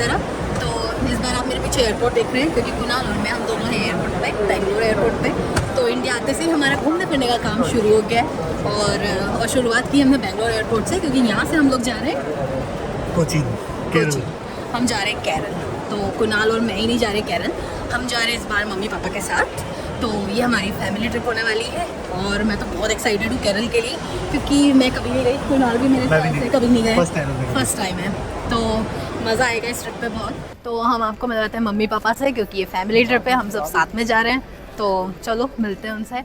तरह। तो इस बार आप मेरे पीछे एयरपोर्ट देख रहे हैं क्योंकि कुणाल और मैं हम दोनों हैं एयरपोर्ट पे, बेंगलोर एयरपोर्ट पे। तो इंडिया आते से ही हमारा घूमने फिरने का काम शुरू हो गया है और शुरुआत की हमने बेंगलोर एयरपोर्ट से, क्योंकि यहाँ से हम लोग जा रहे हैं कोचीन, कोची। हम जा रहे हैं केरल। तो कुणाल और मैं ही नहीं जा रहे केरल, हम जा रहे हैं इस बार मम्मी पापा के साथ। तो ये हमारी फैमिली ट्रिप होने वाली है और मैं तो बहुत एक्साइटेड हूँ केरल के लिए, क्योंकि मैं कभी नहीं गई, कुणाल भी मेरे साथ से कभी नहीं गए, फर्स्ट टाइम है। तो मज़ा आएगा इस ट्रिप पे बहुत। तो हम आपको मिलवाते हैं मम्मी पापा से, क्योंकि ये फैमिली ट्रिप है, हम सब साथ में जा रहे हैं। तो चलो मिलते हैं उनसे।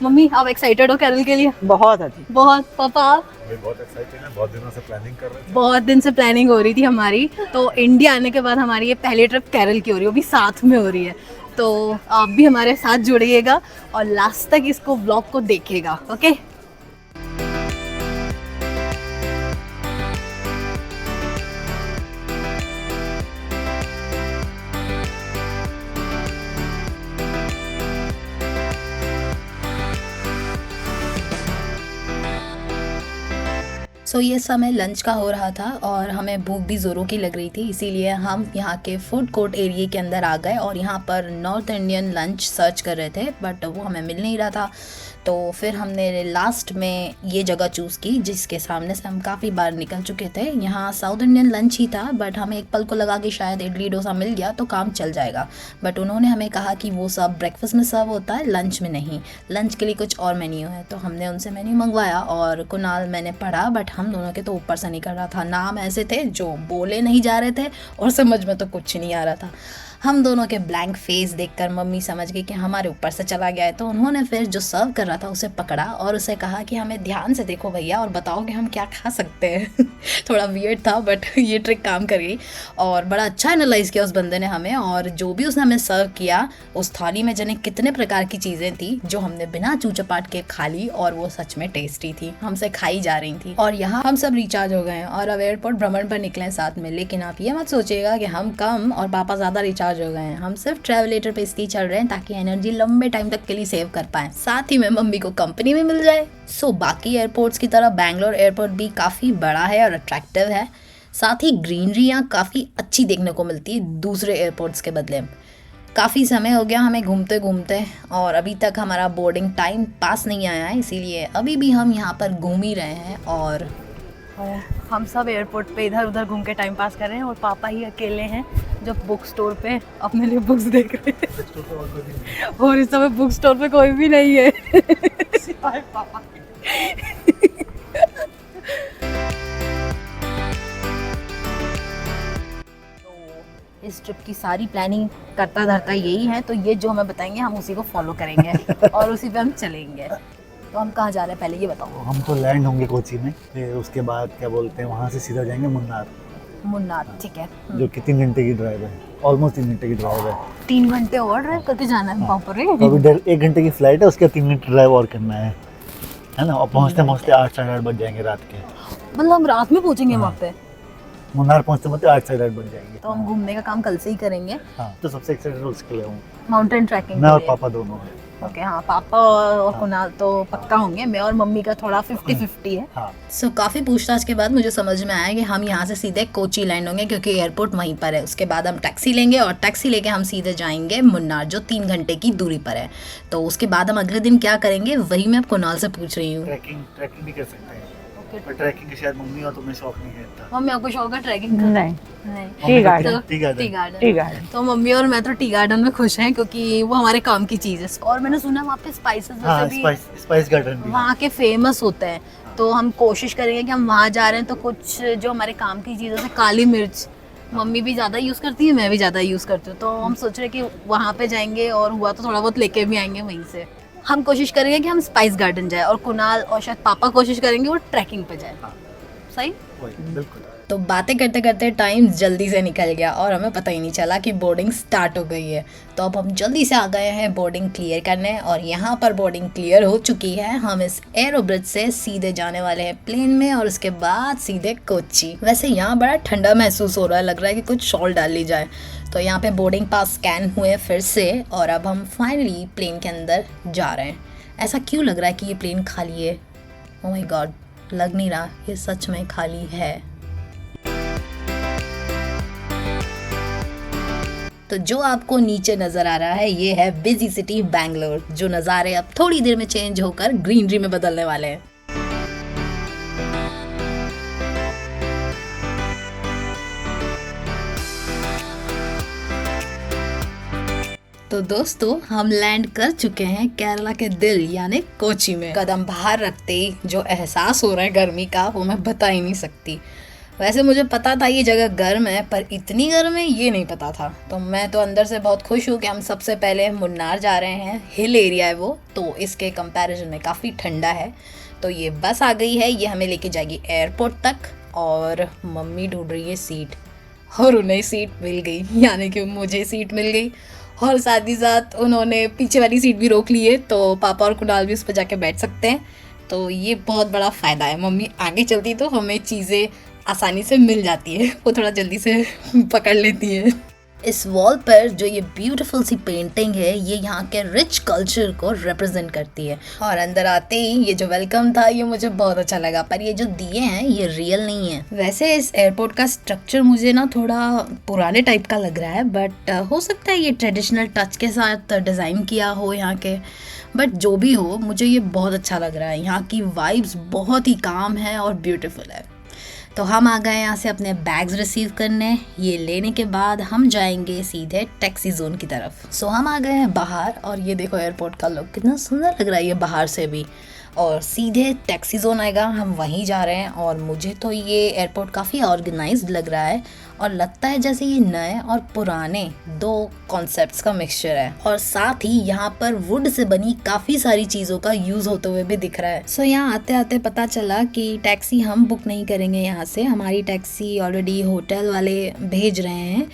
मम्मी आप एक्साइटेड हो केरल के लिए? बहुत अधिक। बहुत। पापा बहुत एक्साइटेड है, बहुत दिनों से प्लानिंग कर रहे थे। बहुत दिन से प्लानिंग हो रही थी हमारी। तो इंडिया आने के बाद हमारी ये पहली ट्रिप केरल की हो रही है, वो भी साथ में हो रही है। तो आप भी हमारे साथ जुड़िएगा और लास्ट तक इसको व्लॉग को देखिएगा, ओके? सो ये समय लंच का हो रहा था और हमें भूख भी ज़ोरों की लग रही थी, इसीलिए हम यहाँ के फूड कोर्ट एरिया के अंदर आ गए और यहाँ पर नॉर्थ इंडियन लंच सर्च कर रहे थे, बट वो हमें मिल नहीं रहा था। तो फिर हमने लास्ट में ये जगह चूज़ की जिसके सामने से हम काफ़ी बार निकल चुके थे। यहाँ साउथ इंडियन लंच ही था, बट हमें एक पल को लगा कि शायद इडली डोसा मिल गया तो काम चल जाएगा, बट उन्होंने हमें कहा कि वो सब ब्रेकफास्ट में सर्व होता है, लंच में नहीं, लंच के लिए कुछ और मेन्यू है। तो हमने उनसे मेन्यू मंगवाया और कुणाल मैंने पढ़ा, बट हम दोनों के तो ऊपर से नहीं कर रहा था। नाम ऐसे थे जो बोले नहीं जा रहे थे और समझ में तो कुछ नहीं आ रहा था। हम दोनों के ब्लैंक फेस देखकर मम्मी समझ गई कि हमारे ऊपर से चला गया है। तो उन्होंने फिर जो सर्व कर रहा था उसे पकड़ा और उसे कहा कि हमें ध्यान से देखो भैया और बताओ कि हम क्या खा सकते हैं। थोड़ा वियर्ड था, बट ये ट्रिक काम कर गई और बड़ा अच्छा एनालाइज किया उस बंदे ने हमें। और जो भी उसने हमें सर्व किया उस थाली में जाने कितने प्रकार की चीज़ें थी जो हमने बिना चूचपाट के खा ली और वो सच में टेस्टी थी, हमसे खाई जा रही थी। और यहाँ हम सब रिचार्ज हो गए हैं और अब एयरपोर्ट भ्रमण पर निकले साथ में। लेकिन आप ये मत सोचिएगा कि हम कम और पापा ज़्यादा रिचार्ज हो गए हैं, हम सिर्फ ट्रैवलेटर पे इसलिए चल रहे हैं ताकि एनर्जी लंबे टाइम तक के लिए सेव कर पाएं, साथ ही में मम्मी को कंपनी में मिल जाए। सो बाकी एयरपोर्ट्स की तरह बैंगलोर एयरपोर्ट भी काफ़ी बड़ा है और अट्रैक्टिव है, साथ ही ग्रीनरी यहाँ काफ़ी अच्छी देखने को मिलती है दूसरे एयरपोर्ट्स के बदले। काफ़ी समय हो गया हमें घूमते घूमते और अभी तक हमारा बोर्डिंग टाइम पास नहीं आया है, इसीलिए अभी भी हम यहाँ पर घूम ही रहे हैं। और हम सब एयरपोर्ट पे इधर उधर घूम के टाइम पास कर रहे हैं और पापा ही अकेले हैं जो बुक स्टोर पे अपने लिए बुक्स देख रहे हैं और इस समय बुक स्टोर पे कोई भी नहीं है। पापा इस ट्रिप की सारी प्लानिंग करता धरता यही है, तो ये जो हमें बताएंगे हम उसी को फॉलो करेंगे और उसी पे हम चलेंगे। तो हम कहाँ जा रहे हैं पहले ये बताओ। हम तो लैंड होंगे कोची में, फिर उसके बाद क्या बोलते हैं वहाँ से सीधा जाएंगे मुन्नार। मुन्नार, ठीक है। जो कि 3 घंटे की ड्राइव है, ऑलमोस्ट 3 घंटे की ड्राइव है। 3 घंटे और ड्राइव करके जाना है वहाँ पर? तो अभी 1 घंटे की फ्लाइट है, उसके 3 घंटे ड्राइव और करना है ना। और पहुँचते पहुँचते 8 साढ़े 8 बज जाएंगे रात के। मतलब हम रात में पहुँचेंगे वहाँ पे? मुन्नार पहुँचते पहुँचते 8 साढ़े 8 बज जाएंगे। तो हम घूमने का काम कल से ही करेंगे। हाँ, तो सबसे एक्साइटेड उसके लिए हूँ, माउंटेन ट्रैकिंग मैं और पापा दोनों हैं। ओके, हाँ पापा और कुणाल तो पक्का होंगे, मैं और मम्मी का थोड़ा 50-50 है। हाँ। सो काफ़ी पूछताछ के बाद मुझे समझ में आया कि हम यहाँ से सीधे कोची लैंड होंगे क्योंकि एयरपोर्ट वहीं पर है। उसके बाद हम टैक्सी लेंगे और टैक्सी लेके हम सीधे जाएंगे मुन्नार जो 3 घंटे की दूरी पर है। तो उसके बाद हम अगले दिन क्या करेंगे वही मैं कुणाल से पूछ रही हूँ। ट्रैकिंग भी कर सकते हैं, पर ट्रैकिंग के शायद मम्मी और तुम्हें शौक नहीं है इतना। मम्मी आपको शौक है ट्रैकिंग? नहीं, नहीं। Tea garden. Tea garden. तो मम्मी और मैं तो टी गार्डन में खुश हैं क्योंकि वो हमारे काम की चीज़ है। और मैंने सुना वहाँ पे स्पाइसेस स्पाइस गार्डन भी वहाँ के फेमस होते हैं। तो हम कोशिश करेंगे कि हम वहाँ जा रहे हैं तो कुछ जो हमारे काम की चीज़ है, काली मिर्च मम्मी भी ज़्यादा यूज़ करती है, मैं भी ज़्यादा यूज़ करती हूँ। तो हम सोच रहे हैं कि वहाँ पे जाएंगे और हुआ तो थोड़ा बहुत लेके भी आएंगे वहीं से। हम कोशिश करेंगे कि हम स्पाइस गार्डन जाए और कुणाल और शायद पापा कोशिश करेंगे वो ट्रैकिंग पे जाए। सही? बिल्कुल। तो बातें करते करते टाइम जल्दी से निकल गया और हमें पता ही नहीं चला कि बोर्डिंग स्टार्ट हो गई है। तो अब हम जल्दी से आ गए हैं बोर्डिंग क्लियर करने और यहाँ पर बोर्डिंग क्लियर हो चुकी है। हम इस एरो ब्रिज से सीधे जाने वाले हैं प्लेन में और उसके बाद सीधे कोची। वैसे यहाँ बड़ा ठंडा महसूस हो रहा है, लग रहा है कि कुछ शॉल डाल ली जाए। तो यहाँ पे बोर्डिंग पास स्कैन हुए फिर से और अब हम फाइनली प्लेन के अंदर जा रहे हैं। ऐसा क्यों लग रहा है कि ये प्लेन खाली है? ओह माय गॉड, लग नहीं रहा ये सच में खाली है। तो जो आपको नीचे नजर आ रहा है ये है बिजी सिटी बैंगलोर, जो नज़ारे अब थोड़ी देर में चेंज होकर ग्रीनरी में बदलने वाले हैं। तो दोस्तों हम लैंड कर चुके हैं केरला के दिल यानी कोची में। कदम बाहर रखते ही जो एहसास हो रहा है गर्मी का वो मैं बता ही नहीं सकती। वैसे मुझे पता था ये जगह गर्म है, पर इतनी गर्म है ये नहीं पता था। तो मैं तो अंदर से बहुत खुश हूँ कि हम सबसे पहले मुन्नार जा रहे हैं। हिल एरिया है वो, तो इसके कंपैरिजन में काफ़ी ठंडा है। तो ये बस आ गई है, ये हमें लेके जाएगी एयरपोर्ट तक। और मम्मी ढूंढ रही है सीट, और उन्हें सीट मिल गई, यानी कि मुझे सीट मिल गई। और साथ ही साथ उन्होंने पीछे वाली सीट भी रोक ली है, तो पापा और कुणाल भी उस पर जाके बैठ सकते हैं। तो ये बहुत बड़ा फ़ायदा है। मम्मी आगे चलती तो हमें चीज़ें आसानी से मिल जाती है, वो थोड़ा जल्दी से पकड़ लेती है। इस वॉल पर जो ये ब्यूटीफुल सी पेंटिंग है ये यहाँ के रिच कल्चर को रिप्रेजेंट करती है। और अंदर आते ही ये जो वेलकम था ये मुझे बहुत अच्छा लगा, पर ये जो दिए हैं ये रियल नहीं है। वैसे इस एयरपोर्ट का स्ट्रक्चर मुझे ना थोड़ा पुराने टाइप का लग रहा है, बट हो सकता है ये ट्रेडिशनल टच के साथ डिज़ाइन किया हो यहाँ के। बट जो भी हो मुझे ये बहुत अच्छा लग रहा है। यहाँ की वाइब्स बहुत ही काम है और ब्यूटीफुल है। तो हम आ गए यहाँ से अपने बैग्स रिसीव करने। ये लेने के बाद हम जाएंगे सीधे टैक्सी जोन की तरफ। सो हम आ गए हैं बाहर, और ये देखो एयरपोर्ट का लुक कितना सुंदर लग रहा है ये बाहर से भी। और सीधे टैक्सी जोन आएगा, हम वहीं जा रहे हैं। और मुझे तो ये एयरपोर्ट काफ़ी ऑर्गेनाइज्ड लग रहा है, और लगता है जैसे ये नए और पुराने दो कॉन्सेप्ट्स का मिक्सचर है। और साथ ही यहाँ पर वुड से बनी काफ़ी सारी चीज़ों का यूज़ होते हुए भी दिख रहा है। सो यहाँ आते आते पता चला कि टैक्सी हम बुक नहीं करेंगे यहाँ से, हमारी टैक्सी ऑलरेडी होटल वाले भेज रहे हैं।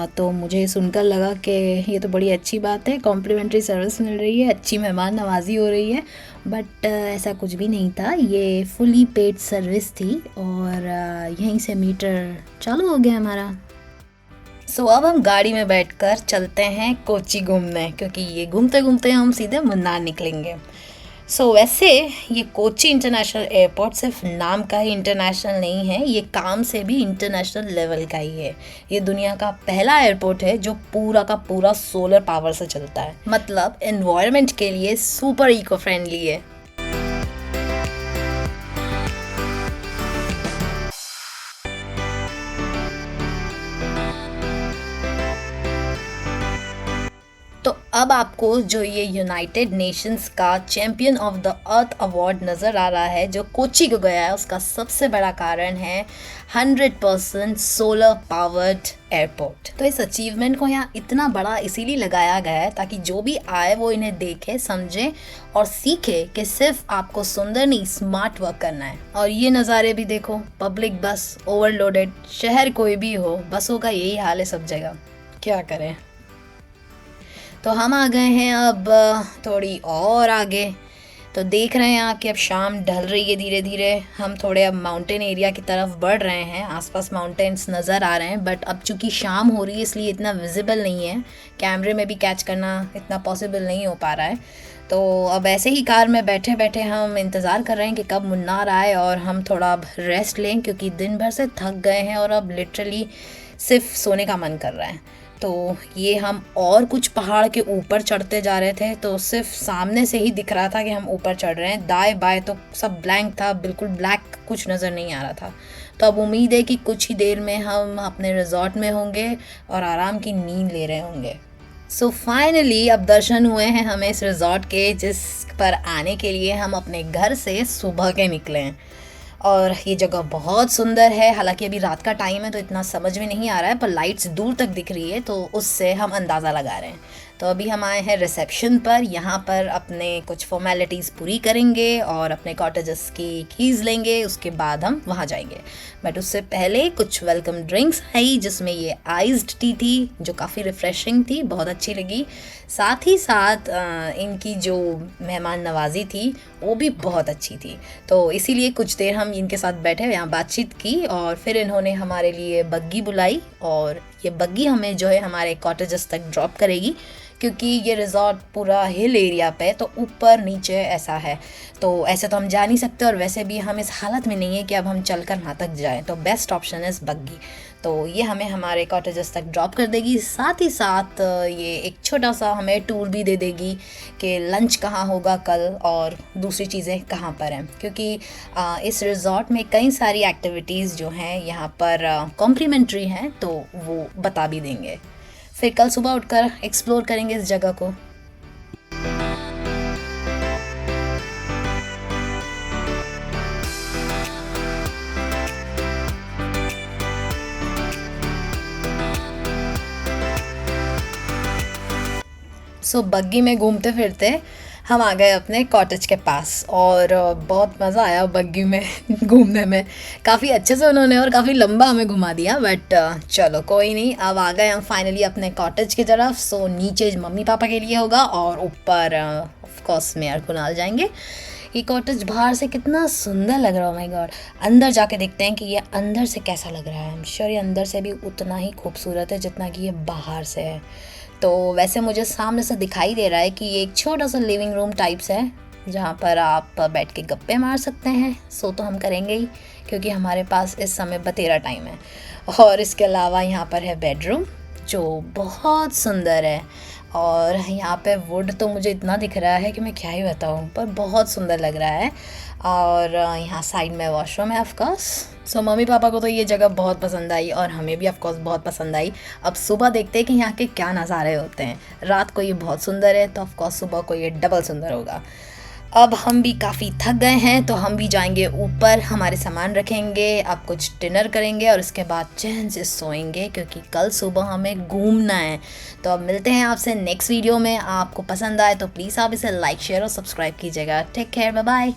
तो मुझे सुनकर लगा कि ये तो बड़ी अच्छी बात है, कॉम्प्लीमेंट्री सर्विस मिल रही है, अच्छी मेहमान नवाजी हो रही है। बट ऐसा कुछ भी नहीं था, ये फुली पेड सर्विस थी। और यहीं से मीटर चालू हो गया हमारा। सो अब हम गाड़ी में बैठकर चलते हैं कोची घूमने, क्योंकि ये घूमते घूमते हम सीधे मुन्नार निकलेंगे। वैसे ये कोची इंटरनेशनल एयरपोर्ट सिर्फ नाम का ही इंटरनेशनल नहीं है, ये काम से भी इंटरनेशनल लेवल का ही है। ये दुनिया का पहला एयरपोर्ट है जो पूरा का पूरा सोलर पावर से चलता है, मतलब एनवायरनमेंट के लिए सुपर इको फ्रेंडली है। तो अब आपको जो ये यूनाइटेड नेशंस का champion of the earth award नज़र आ रहा है जो कोची को गया है, उसका सबसे बड़ा कारण है 100% सोलर पावर्ड एयरपोर्ट। तो इस अचीवमेंट को यहाँ इतना बड़ा इसीलिए लगाया गया है ताकि जो भी आए वो इन्हें देखे, समझे और सीखे कि सिर्फ आपको सुंदर नहीं स्मार्ट वर्क करना है। और ये नज़ारे भी देखो, पब्लिक बस ओवरलोडेड, शहर कोई भी हो बसों का यही हाल है सब जगह, क्या करें। तो हम आ गए हैं अब थोड़ी और आगे। तो देख रहे हैं यहाँ कि अब शाम ढल रही है धीरे धीरे। हम थोड़े अब माउंटेन एरिया की तरफ बढ़ रहे हैं, आसपास माउंटेन्स नज़र आ रहे हैं। बट अब चूँकि शाम हो रही है इसलिए इतना विजिबल नहीं है, कैमरे में भी कैच करना इतना पॉसिबल नहीं हो पा रहा है। तो अब ऐसे ही कार में बैठे बैठे हम इंतज़ार कर रहे हैं कि कब मुन्नार आए और हम थोड़ा अब रेस्ट लें, क्योंकि दिन भर से थक गए हैं और अब लिटरली सिर्फ सोने का मन कर रहा है। तो ये हम और कुछ पहाड़ के ऊपर चढ़ते जा रहे थे, तो सिर्फ सामने से ही दिख रहा था कि हम ऊपर चढ़ रहे हैं, दाएं बाएं तो सब ब्लैंक था, बिल्कुल ब्लैक, कुछ नज़र नहीं आ रहा था। तो अब उम्मीद है कि कुछ ही देर में हम अपने रिजॉर्ट में होंगे और आराम की नींद ले रहे होंगे। सो फाइनली अब दर्शन हुए हैं हमें इस रिजॉर्ट के, जिस पर आने के लिए हम अपने घर से सुबह के निकले हैं। और ये जगह बहुत सुंदर है, हालांकि अभी रात का टाइम है तो इतना समझ में नहीं आ रहा है, पर लाइट्स दूर तक दिख रही है तो उससे हम अंदाज़ा लगा रहे हैं। तो अभी हम आए हैं रिसेप्शन पर, यहाँ पर अपने कुछ फॉर्मेलिटीज़ पूरी करेंगे और अपने कॉटेजेस की कीज़ लेंगे, उसके बाद हम वहाँ जाएंगे। बट उससे पहले कुछ वेलकम ड्रिंक्स आई, जिसमें ये आइस्ड टी थी जो काफ़ी रिफ़्रेशिंग थी, बहुत अच्छी लगी। साथ ही साथ इनकी जो मेहमान नवाजी थी वो भी बहुत अच्छी थी। तो इसीलिए कुछ देर हम इनके साथ बैठे, यहाँ बातचीत की और फिर इन्होंने हमारे लिए बग्गी बुलाई और ये बग्गी हमें जो है हमारे कॉटेजेस तक ड्रॉप करेगी, क्योंकि ये रिजॉर्ट पूरा हिल एरिया पे, तो ऊपर नीचे ऐसा है, तो ऐसे तो हम जा नहीं सकते, और वैसे भी हम इस हालत में नहीं है कि अब हम चलकर वहाँ तक जाएं, तो बेस्ट ऑप्शन है बग्गी। तो ये हमें हमारे कॉटेजेस तक ड्रॉप कर देगी, साथ ही साथ ये एक छोटा सा हमें टूर भी दे देगी कि लंच कहाँ होगा कल और दूसरी चीज़ें कहाँ पर हैं, क्योंकि इस रिजॉर्ट में कई सारी एक्टिविटीज़ जो हैं यहाँ पर कॉम्प्लीमेंट्री हैं, तो वो बता भी देंगे। फिर कल सुबह उठकर एक्सप्लोर करेंगे इस जगह को। सो बग्गी में घूमते फिरते हम आ गए अपने कॉटेज के पास, और बहुत मज़ा आया बग्गी में घूमने में। काफ़ी अच्छे से उन्होंने और काफ़ी लंबा हमें घुमा दिया, बट चलो कोई नहीं, अब आ गए हम फाइनली अपने कॉटेज की तरफ। सो नीचे मम्मी पापा के लिए होगा और ऊपर ऑफ कोर्स मैं और कुणाल जाएंगे। ये कॉटेज बाहर से कितना सुंदर लग रहा है, माय गॉड। अंदर जाके देखते हैं कि ये अंदर से कैसा लग रहा है। आई एम श्योर ये अंदर से भी उतना ही खूबसूरत है जितना कि ये बाहर से है। तो वैसे मुझे सामने से दिखाई दे रहा है कि ये एक छोटा सा लिविंग रूम टाइप्स है, जहाँ पर आप बैठ के गप्पे मार सकते हैं। सो तो हम करेंगे ही, क्योंकि हमारे पास इस समय बतेरा टाइम है। और इसके अलावा यहाँ पर है बेडरूम, जो बहुत सुंदर है, और यहाँ पे वुड तो मुझे इतना दिख रहा है कि मैं क्या ही बताऊँ, पर बहुत सुंदर लग रहा है। और यहाँ साइड में वॉशरूम है of course. So mummy papa को तो ये जगह बहुत पसंद आई, और हमें भी ऑफ कोर्स बहुत पसंद आई। अब सुबह देखते हैं कि यहाँ के क्या नज़ारे होते हैं। रात को ये बहुत सुंदर है, तो ऑफ कोर्स सुबह को ये डबल सुंदर होगा। अब हम भी काफ़ी थक गए हैं, तो हम भी जाएंगे ऊपर, हमारे सामान रखेंगे, अब कुछ डिनर करेंगे और उसके बाद चैन से सोएंगे, क्योंकि कल सुबह हमें घूमना है। तो अब मिलते हैं आपसे नेक्स्ट वीडियो में। आपको पसंद आए तो प्लीज़ आप इसे लाइक शेयर और सब्सक्राइब कीजिएगा। Take care, bye bye.